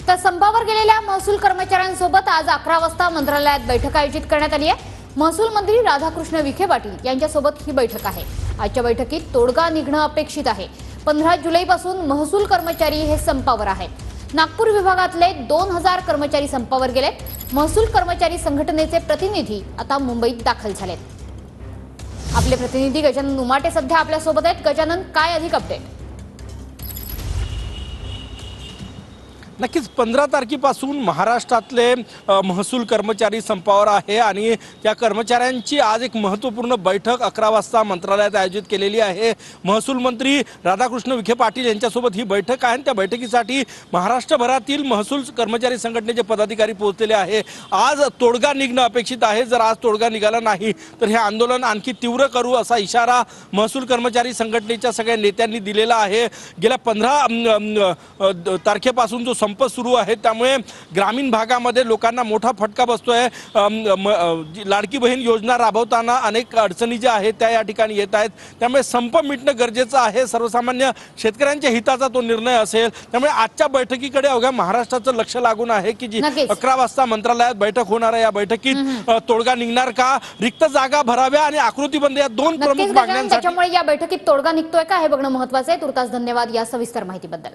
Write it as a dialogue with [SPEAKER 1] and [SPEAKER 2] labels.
[SPEAKER 1] तर संपावर गेलेल्या महसूल कर्मचाऱ्यांसोबत आज 11 वाजता मंत्रालयात बैठक आयोजित करण्यात आली आहे। महसूल मंत्री राधाकृष्ण विखे पाटील यांच्यासोबत ही बैठक आहे। आजच्या बैठकीत तोडगा निघणं अपेक्षित आहे। 15 जुलैपासून महसूल कर्मचारी हे संपावर आहेत। नागपूर विभागातले 2000 कर्मचारी संपावर गेलेत। महसूल कर्मचारी संघटनेचे प्रतिनिधी आता मुंबईत दाखल झालेत। आपले प्रतिनिधी गजानन उमाटे सध्या आपल्या सोबत आहेत। गजानन, काय अधिक अपडेट?
[SPEAKER 2] नक्कीच 15 तारखेपासून महाराष्ट्रातले महसूल कर्मचारी संपावर आहे आणि त्या कर्मचाऱ्यांची आज एक महत्त्वपूर्ण बैठक 11 वाजता मंत्रालयात आयोजित केलेली आहे। महसूल मंत्री राधाकृष्ण विखे पाटील यांच्यासोबत ही बैठक आहे। त्या बैठकीसाठी महाराष्ट्रभरातील महसूल कर्मचारी संघटनेचे पदाधिकारी पोहोचलेले आहे। आज तोडगा निघणं अपेक्षित आहे। जर आज तोडगा निघाला नाही तर हे आंदोलन आणखी तीव्र करू असा इशारा महसूल कर्मचारी संघटनेच्या सगळ्या नेत्यांनी दिलेला आहे। गेल्या 15 तारखेपासून जो संप सुरू आहे त्यामुळे ग्रामीण भागामध्ये लोकांना मोठा फटका बसतोय। लाडकी बहीण योजना राबवताना अनेक अडचणी ज्या आहेत त्या या ठिकाणी येत आहेत। त्यामुळे संप मिटणं गरजेचं आहे। सर्वसामान्य शेतकऱ्यांच्या हिताचा तो निर्णय असेल। त्यामुळे आजच्या बैठकीकडे अवघ्या महाराष्ट्राचं लक्ष लागून आहे की जी 11 वाजता मंत्रालयात बैठक होणार आहे। या बैठकीत तोडगा निघणार का, रिक्त जागा भराव्या आणि आकृतीबंद या दोन प्रमुख मागण्यांसाठी
[SPEAKER 1] त्याच्यामुळे या बैठकीत तोडगा निघतोय का हे बघणं महत्त्वाचं आहे। तुर्तास धन्यवाद या सविस्तर माहितीबद्दल।